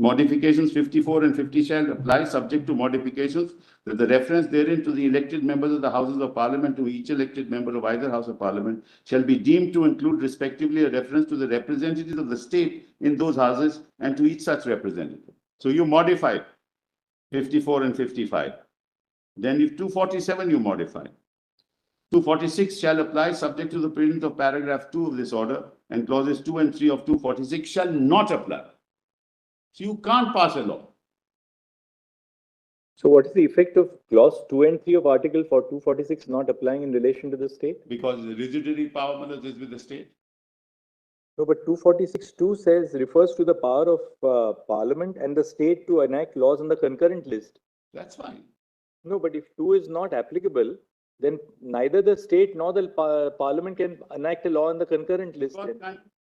Modifications 54 and 50 shall apply, subject to modifications that the reference therein to the elected members of the Houses of Parliament to each elected member of either House of Parliament shall be deemed to include respectively a reference to the representatives of the state in those houses and to each such representative. So you modify 54 and 55. Then if 247 you modify. 246 shall apply, subject to the provisions of paragraph 2 of this order, and clauses 2 and 3 of 246 shall not apply. So you can't pass a law. So what is the effect of clause 2 and 3 of article 246 not applying in relation to the state? Because the residuary power is with the state. No, but 246(2) refers to the power of Parliament and the state to enact laws on the concurrent list. That's fine. No, but if 2 is not applicable, then neither the state nor the Parliament can enact a law on the concurrent list.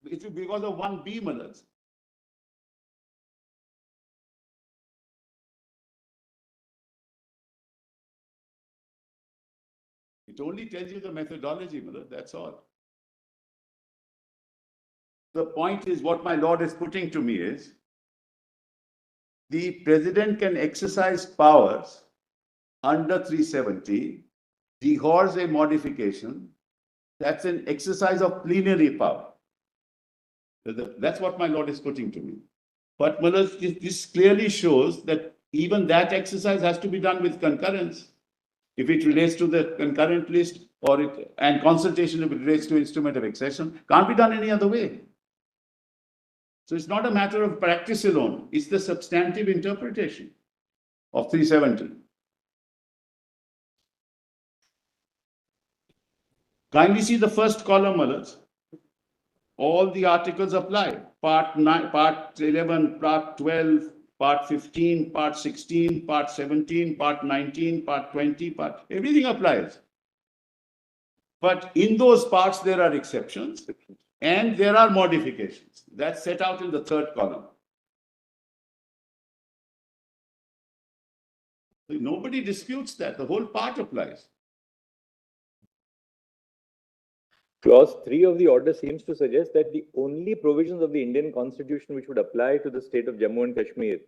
It's because of 1B, Malaz. It only tells you the methodology, Malaz, that's all. The point is, what my lord is putting to me is, the president can exercise powers under 370, dehors a modification. That's an exercise of plenary power. That's what my lord is putting to me. But Malaz, this clearly shows that even that exercise has to be done with concurrence. If it relates to the concurrent list and consultation if it relates to instrument of accession, can't be done any other way. So it's not a matter of practice alone, it's the substantive interpretation of 370. Kindly see the first column, Malaz. All the articles apply. Part 9, Part 11, Part 12, Part 15, Part 16, Part 17, Part 19, Part 20, everything applies. But in those parts, there are exceptions and there are modifications. That's set out in the third column. Nobody disputes that. The whole part applies. Clause 3 of the order seems to suggest that the only provisions of the Indian Constitution which would apply to the state of Jammu and Kashmir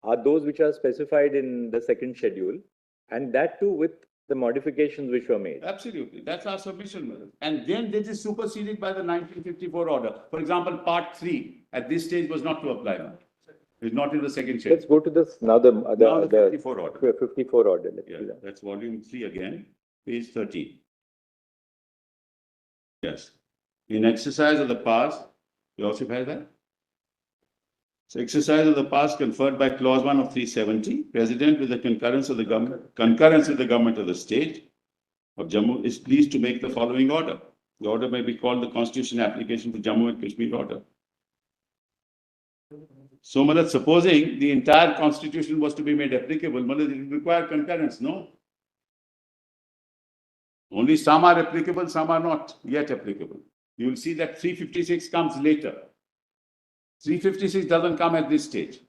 are those which are specified in the second schedule, and that too with the modifications which were made. Absolutely. That's our submission. And then this is superseded by the 1954 order. For example, Part 3 at this stage was not to apply now. It's not in the second schedule. Let's go to this now. The 54 order. 54 order. Yeah, that's volume 3 again, page 13. Yes. In exercise of the powers, you also have that? So exercise of the powers conferred by clause 1 of 370, President with the concurrence of the government of the state of Jammu is pleased to make the following order. The order may be called the Constitution Application for Jammu and Kashmir Order. So, Malad, supposing the entire Constitution was to be made applicable, Malad, it would require concurrence, no? Only some are applicable, some are not yet applicable. You will see that 356 comes later. 356 doesn't come at this stage.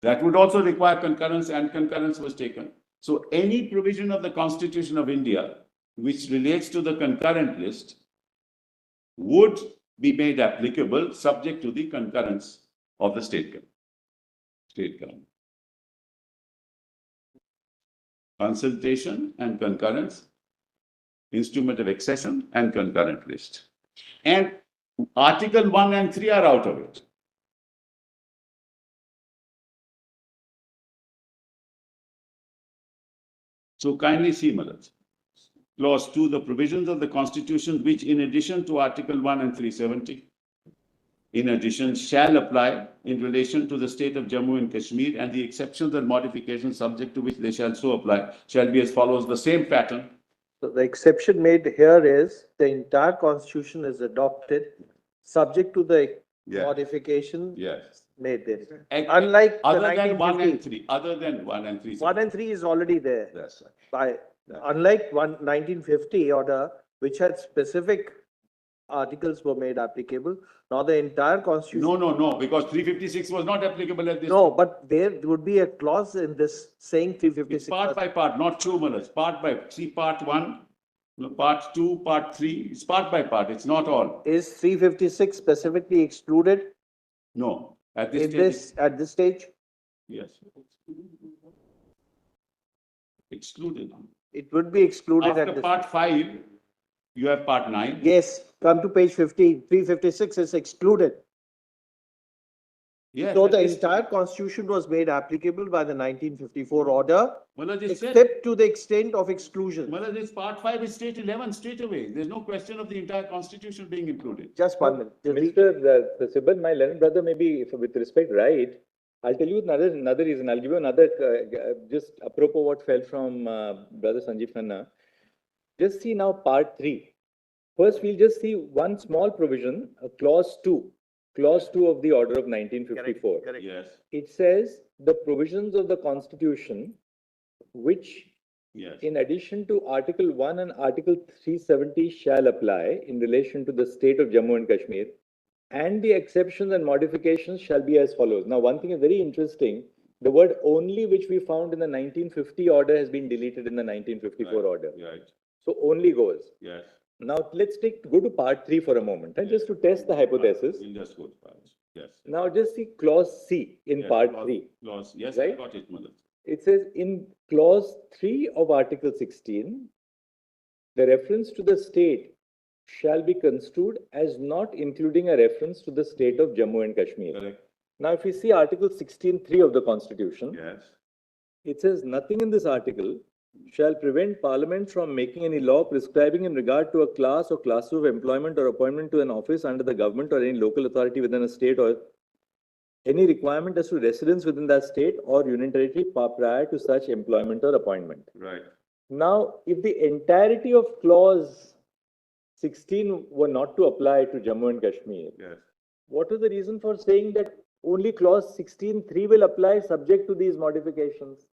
That would also require concurrence, and concurrence was taken. So any provision of the Constitution of India which relates to the concurrent list would be made applicable subject to the concurrence of the state government. Consultation and concurrence, instrument of accession and concurrent list. And Article 1 and 3 are out of it. So kindly see, Malaj. Clause 2, the provisions of the Constitution which in addition to Article 1 and 370, in addition, shall apply in relation to the state of Jammu and Kashmir, and the exceptions and modifications subject to which they shall so apply shall be as follows, the same pattern. So the exception made here is the entire constitution is adopted subject to the modification made there. Unlike other than 1 and 3, other than 1 and 3. 1 and 3 is already there. That's right. Unlike 1950 order, which had specific articles were made applicable. Now the entire constitution. No, because 356 was not applicable at this. No, but there would be a clause in this saying 356. It's part by part, not true, Malaj. Part by see part 1, part 2, part 3. It's part by part. It's not all. Is 356 specifically excluded? No. At this In stage, at this stage, yes. Excluded. it would be excluded at After this. part 5, you have part 9. Yes, come to page 15, 356 is excluded. Yes. So at the this- entire constitution was made applicable by the 1954 order, Mullah just said, except to the extent of exclusion. Mullah, this part 5 is state 11 straight away. There's no question of the entire constitution being included. Just 1 minute. Mr. Sibal, my learned brother may be, if with respect, right. I'll tell you another reason. I'll give you another, just apropos what fell from brother Sanjiv Khanna. Just see now part 3. First, we'll just see one small provision, clause 2. Clause 2 of the order of 1954. Correct. Yes. It says the provisions of the constitution which Yes. in addition to Article 1 and Article 370 shall apply in relation to the state of Jammu and Kashmir, and the exceptions and modifications shall be as follows. Now, one thing is very interesting. The word only which we found in the 1950 order has been deleted in the 1954 order. Right. So only goes. Yes. Now, let's go to part 3 for a moment, and just to test the hypothesis. We'll just go to part. Yes. Now, just see clause C in Yes, part clause- 3. Clause, yes, Right? I got it, Mullah. It says in clause 3 of Article 16, the reference to the state shall be construed as not including a reference to the state of Jammu and Kashmir. Correct. Now, if we see Article 16(3) of the Constitution, Yes. it says nothing in this article shall prevent Parliament from making any law prescribing in regard to a class or classes of employment or appointment to an office under the government or any local authority within a state or any requirement as to residence within that state or union territory prior to such employment or appointment. Right. Now, if the entirety of clause 16 were not to apply to Jammu and Kashmir, Yes. what was the reason for saying that only clause 16(3) will apply subject to these modifications?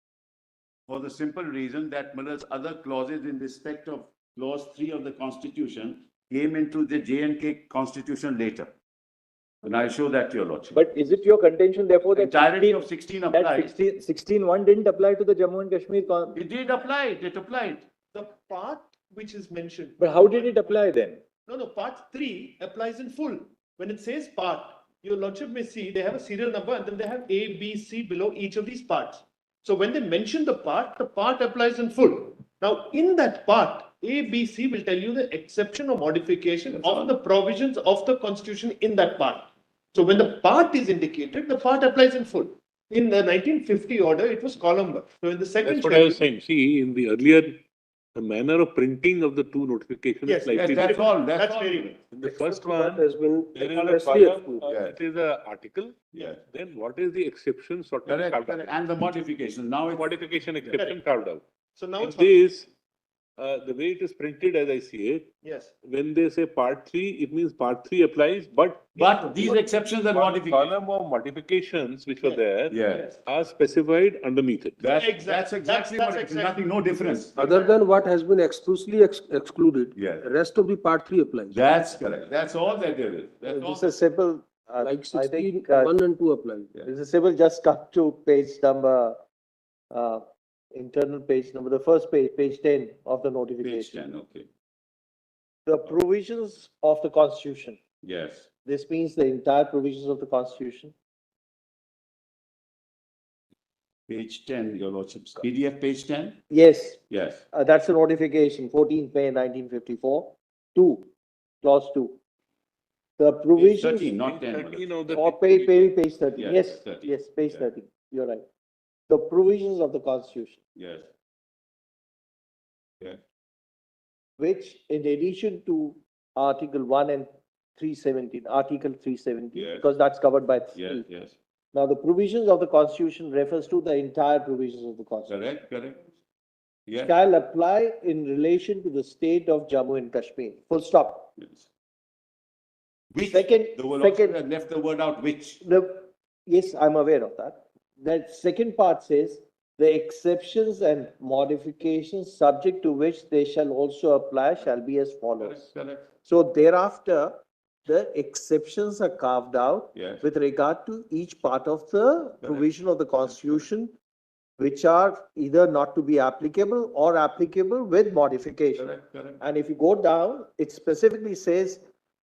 For the simple reason that Mullah's other clauses in respect of clause 3 of the constitution came into the J&K constitution later. And I'll show that to your lordship. But is it your contention, therefore, that Entirety of 16 that applied. 16(1) didn't apply to the Jammu and Kashmir? It did apply. It applied. The part which is mentioned. But how did it apply then? No, part 3 applies in full. When it says part, your lordship may see they have a serial number and then they have A, B, C below each of these parts. So when they mention the part applies in full. Now, in that part, A, B, C will tell you the exception or modification of the provisions of the constitution in that part. So when the part is indicated, the part applies in full. In the 1950 order, it was column. So in the second That's what I was saying. See, in the earlier, the manner of printing of the two notifications Yes, is slightly That's different. all. That's all. very well. In the first one, Has been there is a expressly column, excluded. it is an article. Yes. Then what is the exception sort of Correct, carved correct. out? And the modifications. Now it's Modification exception Correct. carved out. So now In it's this, the way it is printed as I see it, yes. when they say part 3, it means part 3 applies, but these exceptions and one modifications. column of modifications which were there Yes. are specified underneath it. That's Exactly. exactly That's what it is. exactly. Nothing, no difference. Other than what has been exclusively excluded. Yeah. The rest of the part 3 applies. That's correct. That's all that there is. That's all. Mr. Sibal, Like I 16, think, 1 and 2 apply. Mr. Sibal, just come to page number, internal page number, the first page, page 10 of the Page notification. 10, okay. The provisions of the constitution. Yes. This means the entire provisions of the constitution. Page 10, your lordship's PDF page 10? Yes, Yes. that's a notification, 14th May 1954, 2, clause 2. The Page provisions. 13, not 10. 13 of the Or page 13, Yes, yes, 13. yes, page Yeah. 13, you're right. The provisions of the constitution, Yes. Yeah. which in addition to Article 1 and 317, Article 317, Yes. because that's covered by Yes, 3. yes. Now, the provisions of the constitution refers to the entire provisions of the constitution. Correct, correct. Yes. Shall apply in relation to the state of Jammu and Kashmir, full stop. Yes. Which, Second- the word second- also left the word out, which. Yes, I'm aware of that. That second part says, the exceptions and modifications subject to which they shall also apply shall be as follows. Correct, correct. So thereafter, the exceptions are carved out Yes. with regard to each part of the provision of the constitution, which are either not to be applicable or applicable with modification. Correct, correct. And if you go down, it specifically says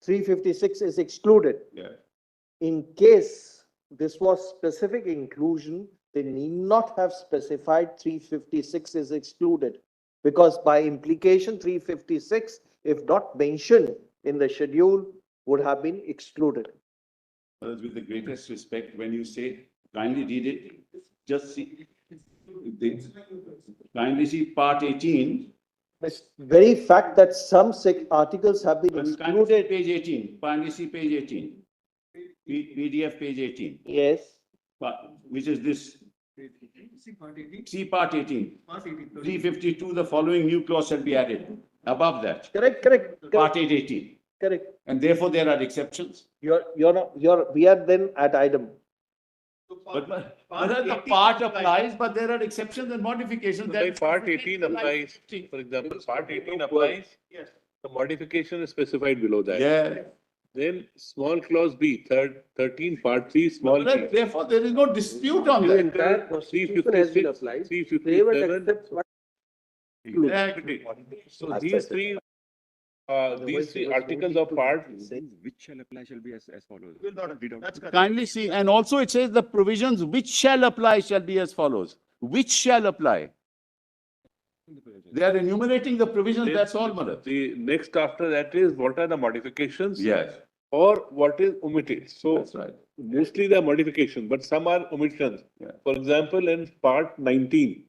356 is excluded. Yes. In case this was specific inclusion, they need not have specified 356 is excluded. Because by implication, 356, if not mentioned in the schedule, would have been excluded. Well, with the greatest respect, when you say kindly read it, just see. Kindly see part 18. The very fact that some articles have been Kindly see excluded. page 18. Kindly see page 18. PDF page 18. Yes. Which is this. See part 18. 352, the following new clause shall be added. Above that. Correct. Part 18. Correct. And therefore there are exceptions. We are then at item. But the part applies, but there are exceptions and modifications. Like part 18 applies, for example, part 18 applies, Yes. the modification is specified below that. Yeah. Then small clause B, 13, part 3, small b. Therefore, there is no dispute on The that. entire constitution has been 356, applied. 357. They will accept what Exactly. So these three articles of part, Which shall apply shall be as follows. Will not, that's correct. Kindly see, and also it says the provisions which shall apply shall be as follows. Which shall apply? They are enumerating the provisions, that's all, Madam. the next after that is what are the modifications? Yes, Or what is omitted. So that's right. mostly the modifications, but some are omissions. Yeah. For example, in part 19,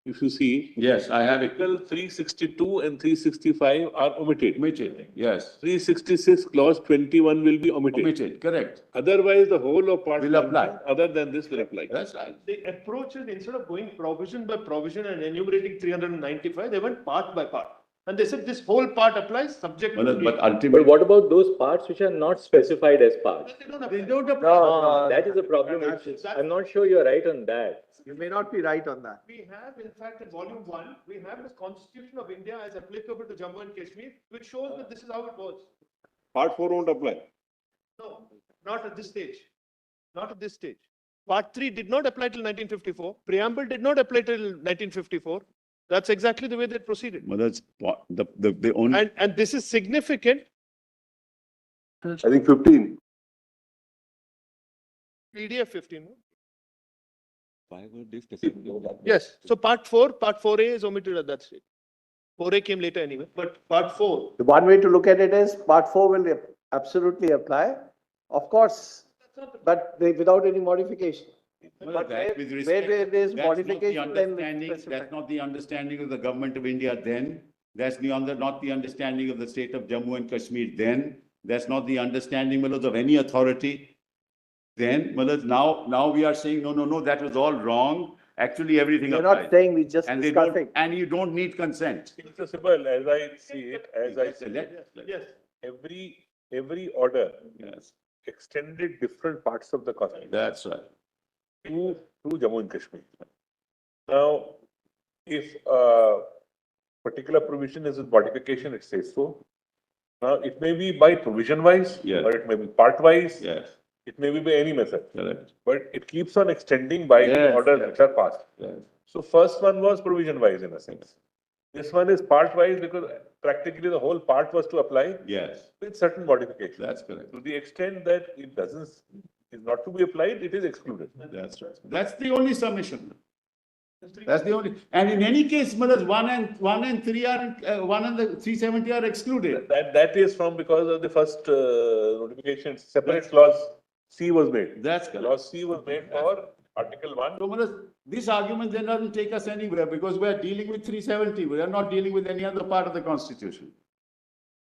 if you see, Yes, I have it. Article 362 and 365 are omitted. Omitted, yes. 366 clause 21 will be omitted. Omitted, correct. Otherwise, the whole of part Will apply. 19, other than this will apply. That's right. The approach is instead of going provision by provision and enumerating 395, they went part by part. And they said this whole part applies subject to. But But ultimately. what about those parts which are not specified as parts? They don't They apply. don't apply. No, That is the problem. I'm not sure you're right on that. You may not be right on that. We have, in fact, in volume 1, we have the Constitution of India as applicable to Jammu and Kashmir, which shows that this is how it was. Part 4 won't apply. No, not at this stage. Not at this stage. Part 3 did not apply till 1954. Preamble did not apply till 1954. That's exactly the way they proceeded. Well, that's the only. And this is significant. I think 15. PDF 15. Why were they specific? Yes. So part 4A is omitted at that stage. 4A came later anyway, but part 4. The one way to look at it is part 4 will absolutely apply, of course, but without any modification. Well, But that, where- with respect, where there is that's not the modification, then understanding- specify. That's not the understanding of the government of India then. That's not the understanding of the state of Jammu and Kashmir then. That's not the understanding, Malad, of any authority. Then, Malad, now we are saying, no, that was all wrong. Actually, everything We're applies. not saying, we just And they don't, discussing. and you don't need consent. Mr. Sibal, as I see it, Yes. every order Yes, extended different parts of the constitution that's right. to Jammu and Kashmir. Now, if a particular provision is a modification, it says so. Now, it may be by provision wise, Yes. or it may be part wise, Yes, it may be by any method, correct. but it keeps on extending by the Yes, orders yes. which are passed. Yes. So first one was provision wise in a sense. This one is part wise because practically the whole part was to apply Yes, with certain modifications. that's correct. To the extent that it is not to be applied, it is excluded. That's right. That's the only submission. That's the only, and in any case, Malad, 1 and 3 are, 1 and the 370 are excluded. That is from because of the first notification, separate clause C was made. That's correct. Clause C was made for Article 1. So, Malad, this argument then doesn't take us anywhere because we are dealing with 370. We are not dealing with any other part of the constitution.